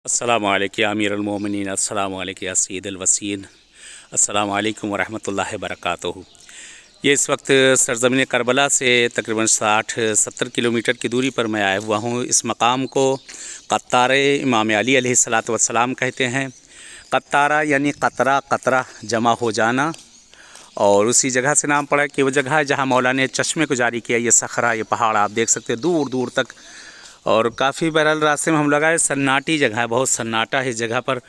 अस्सलामु अलैकुम या अमीरुल मोमिनीन, अस्सलामु अलैकुम या सय्यिदुल वसीन, अस्सलामु अलैकुम वरहमतुल्लाहि वबरकातुहू। ये इस वक्त सरज़मीन करबला से तकरीबन 60-70 किलोमीटर की दूरी पर मैं आया हुआ हूँ। इस मकाम को क़त्तारा इमाम अली अलैहिस्सलातु वस्सलाम कहते हैं। क़त्तारा यानी क़तरा, क़तरा जमा हो जाना, और उसी जगह से नाम पड़ा कि वो जगह है जहाँ मौला ने चश्मे को जारी किया। ये सखरा, ये पहाड़ आप देख सकते हैं दूर दूर तक, और काफ़ी बहरहाल रास्ते में हम लगाए, सन्नाटी जगह है, बहुत सन्नाटा है इस जगह पर।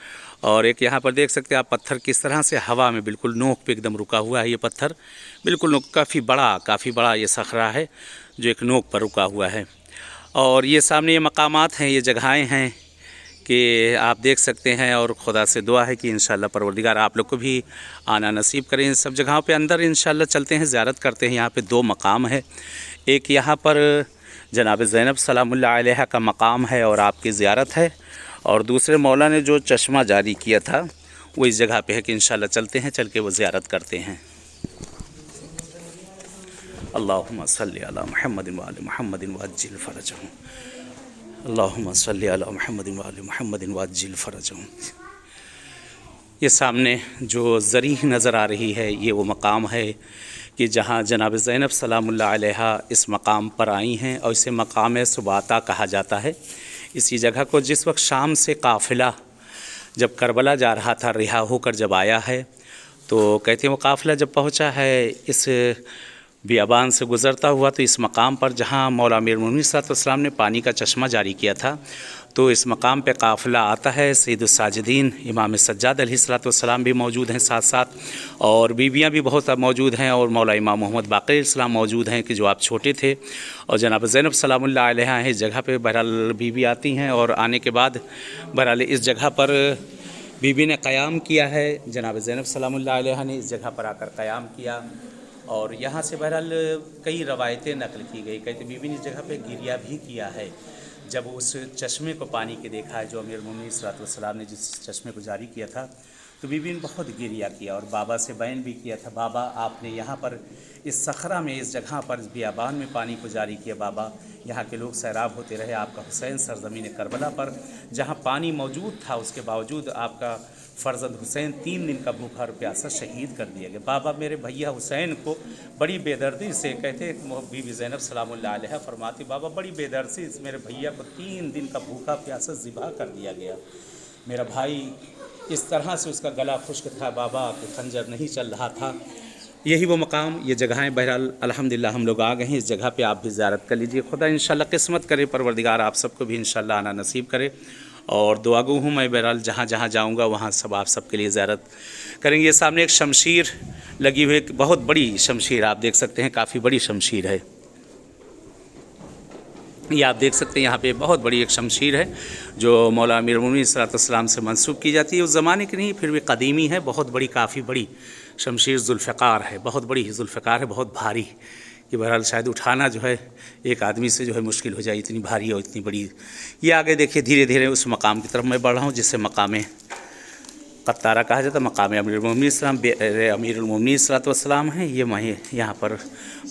और एक यहाँ पर देख सकते हैं आप पत्थर किस तरह से हवा में बिल्कुल नोक पे एकदम रुका हुआ है। ये पत्थर बिल्कुल नोक, काफ़ी बड़ा ये सखरा है जो एक नोक पर रुका हुआ है। और ये सामने ये मकामात हैं, ये जगहें हैं कि आप देख सकते हैं। और खुदा से दुआ है कि इंशाअल्लाह परवरदिगार आप लोग को भी आना नसीब करें इन सब जगहों पे। अंदर इंशाअल्लाह चलते हैं, ज़ियारत करते हैं। यहाँ पे 2 मकाम है, एक यहाँ पर जनाब ज़ैनब सलामुल्लाह अलैहा का मकाम है और आपकी ज़ियारत है, और दूसरे मौला ने जो चश्मा जारी किया था वो इस जगह पे है कि इंशाअल्लाह चलते हैं, चल के वो ज़ियारत करते हैं। अल्लाहुम्मा सल्ली अला मुहम्मदिन व आलि मुहम्मदिन वअज्जिल फ़रजहुम, अल्लाहुम्मा सल्ली अला मुहम्मदिन व आलि मुहम्मदिन वअज्जिल फ़रजहुम। ये सामने जो ज़री नज़र आ रही है, ये वो मकाम है कि जहाँ जनाब ज़ैनब सलामुल्लाह अलैहा इस मकाम पर आई हैं, और इसे मकाम सुबाता कहा जाता है। इसी जगह को जिस वक्त शाम से काफ़िला जब करबला जा रहा था, रिहा होकर जब आया है, तो कहते हैं वो काफ़िला जब पहुँचा है इस बियाबान से गुज़रता हुआ, तो इस मकाम पर जहाँ मौला अमीरुल मोमिनीन सल्लल्लाहु अलैहि वसल्लम ने पानी का चश्मा जारी किया था, तो इस मकाम पे काफ़िला आता है। सैयदुस साजिदीन इमाम सज्जाद अलैहिस्सलातु वस्सलाम भी मौजूद हैं साथ साथ, और बीवियाँ भी बहुत मौजूद हैं, और मौला इमाम मोहम्मद बाक़िर अलैहिस्सलाम मौजूद हैं कि जो आप छोटे थे। और जनाब ज़ैनब सलामुल्लाह अलैहा हैं इस जगह पे, बहरहाल बीवी आती हैं, और आने के बाद बहरहाल इस जगह पर बीवी ने क़याम किया है। जनाब ज़ैनब सलामुल्लाह अलैहा ने इस जगह पर आकर क़याम किया, और यहाँ से बहरहाल कई रवायतें नकल की गई। कहते बीवी ने इस जगह पे गिरिया भी किया है जब उस चश्मे को पानी के देखा है जो अमीरुल मोमिनीन सल्लल्लाहु अलैहि वसल्लम ने जिस चश्मे को जारी किया था, तो बीवी ने बहुत गिरिया किया, और बाबा से बैन भी किया था, बाबा आपने यहाँ पर इस सखरा में, इस जगह पर, इस बियाबान में पानी को जारी किया, बाबा यहाँ के लोग सैराब होते रहे, आपका हुसैन सरज़मीन करबला पर जहाँ पानी मौजूद था उसके बावजूद आपका फ़र्ज़ंद हुसैन 3 दिन का भूखा और प्यासा शहीद कर दिया गया। बाबा मेरे भैया हुसैन को बड़ी बेदर्दी से, कहते बीबी ज़ैनब सलामुल्लाह अलैहा फरमाती, बाबा बड़ी बेदर्दी से मेरे भैया को 3 दिन का भूखा प्यासा ज़िबा कर दिया गया। मेरा भाई इस तरह से उसका गला खुश्क था, बाबा के खंजर नहीं चल रहा था। यही वो मकाम, ये जगहें बहरहाल अल्हम्दुलिल्लाह हम लोग आ गए हैं इस जगह पे, आप भी ज़ियारत कर लीजिए। खुदा इंशाअल्लाह किस्मत करे, परवरदिगार आप सबको भी इंशाअल्लाह आना नसीब करे। और दुआगो हूँ मैं, बहरहाल जहाँ जहाँ जाऊँगा वहाँ सब आप सबके लिए ज़ियारत करेंगे। ये सामने एक शमशीर लगी हुई, एक बहुत बड़ी शमशीर आप देख सकते हैं, काफ़ी बड़ी शमशीर है। ये आप देख सकते हैं यहाँ पे बहुत बड़ी एक शमशीर है जो मौला अमीरुल मोमिनीन सल्लल्लाहु अलैहि वसल्लम से मंसूब की जाती है। उस ज़माने की नहीं, फिर भी कदीमी है, बहुत बड़ी, काफ़ी बड़ी शमशीर ज़ुल्फ़िकार है, बहुत बड़ी ज़ुल्फ़िकार है, बहुत भारी, कि बहरहाल शायद उठाना जो है एक आदमी से जो है मुश्किल हो जाए, इतनी भारी और इतनी बड़ी। ये आगे देखिए धीरे धीरे उस मकाम की तरफ मैं बढ़ रहा हूँ जिसे मकाम क़त्तारा कहा जाता है। मकाम अमीरुल मोमिनीन सल्लल्लाहु अलैहि वसल्लम है। ये मैं यहाँ पर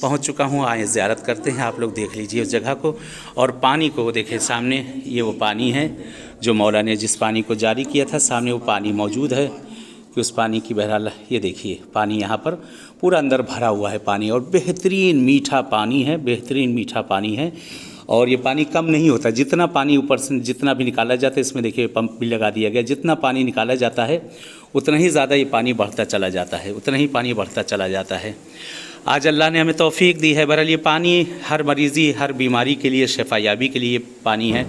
पहुँच चुका हूँ, आए ज़ियारत करते हैं। आप लोग देख लीजिए उस जगह को, और पानी को देखिए सामने, ये वो पानी है जो मौला ने जिस पानी को जारी किया था, सामने वो पानी मौजूद है कि उस पानी की बहरहाल ये देखिए पानी यहाँ पर पूरा अंदर भरा हुआ है पानी, और बेहतरीन मीठा पानी है, बेहतरीन मीठा पानी है। और ये पानी कम नहीं होता, जितना पानी ऊपर से जितना भी निकाला जाता है, इसमें देखिए पंप भी लगा दिया गया, जितना पानी निकाला जाता है उतना ही ज़्यादा ये पानी बढ़ता चला जाता है, उतना ही पानी बढ़ता चला जाता है। आज अल्लाह ने हमें तौफ़ीक दी है, बहरहाल ये पानी हर मरीज़ी, हर बीमारी के लिए, शफ़ायाबी के लिए पानी है,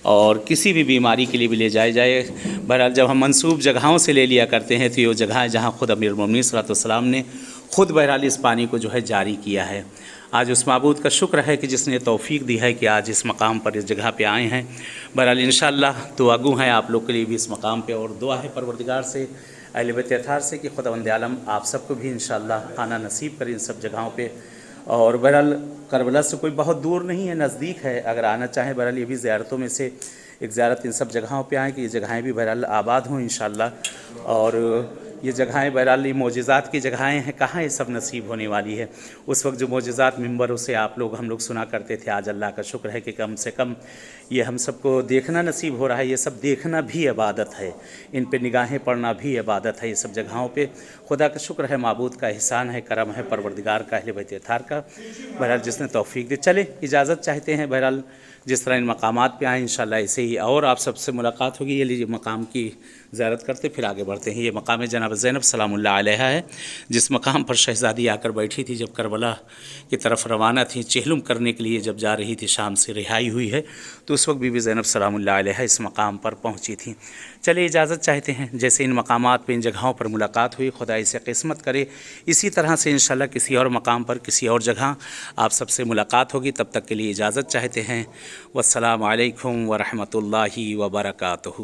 और किसी भी बीमारी के लिए भी ले जाया जाए। बहरहाल जब हम मंसूब जगहों से ले लिया करते हैं, तो ये जगह जहाँ ख़ुद अमीरुल मोमिनीन सल्लल्लाहु अलैहि वसल्लम ने ख़ुद बहरहाल इस पानी को जो है जारी किया है। आज उस माबूद का शुक्र है कि जिसने तौफ़ीक दी है कि आज इस मकाम पर, इस जगह पे आए हैं। बहरहाल इंशाअल्लाह दुआगू हैं आप लोग के लिए भी इस मकाम पे, और दुआ है परवरदिगार से, अहले बैत अताहर से, कि खुदावंद आलम आप सबको भी इंशाअल्लाह आना नसीब करें इन सब जगहों पे। और बहरहाल करबला से कोई बहुत दूर नहीं है, नज़दीक है, अगर आना चाहें बहरहाल ये भी ज़ियारतों में से एक ज़ियारत इन सब जगहों पे आएँ कि ये जगहें भी बहरहाल आबाद हों इंशाअल्लाह। और یہ جگہیں بہرحال یہ معجزات کی جگہیں ہیں، کہاں یہ سب نصیب ہونے والی ہے۔ اس وقت جو معجزات ممبروں سے ہم لوگ سنا کرتے تھے، آج اللہ کا شکر ہے کہ کم سے کم یہ ہم سب کو دیکھنا نصیب ہو رہا ہے۔ یہ سب دیکھنا بھی عبادت ہے، ان پہ نگاہیں پڑنا بھی عبادت ہے۔ یہ سب جگہوں پہ خدا کا شکر ہے، معبود کا احسان ہے، کرم ہے، پروردگار کا، اہل بیت اطہار کا، بہرحال جس نے توفیق دی۔ چلے اجازت چاہتے ہیں، بہرحال جس طرح ان مقامات پہ آئیں انشاءاللہ ایسے ہی اور آپ سب سے ملاقات ہوگی۔ یہ لیجیے مقام کی زیارت کرتے پھر آگے بڑھتے ہیں۔ یہ مقام جناب زینب سلام اللہ علیہ ہے، جس مقام پر شہزادی آ کر بیٹھی تھی جب کربلا کی طرف روانہ تھی، چہلم کرنے کے لیے جب جا رہی تھی، شام سے رہائی ہوئی ہے تو اس وقت بی بی زینب سلام اللہ علیہ اس مقام پر پہنچی تھیں۔ چلیے اجازت چاہتے ہیں، جیسے ان مقامات پہ ان جگہوں پر ملاقات ہوئی، خدا اسے قسمت کرے اسی طرح سے انشاءاللہ کسی اور مقام پر کسی اور جگہ آپ سب سے ملاقات ہوگی۔ تب تک کے لیے اجازت چاہتے ہیں۔ والسلام علیکم ورحمۃ اللہ وبرکاتہ۔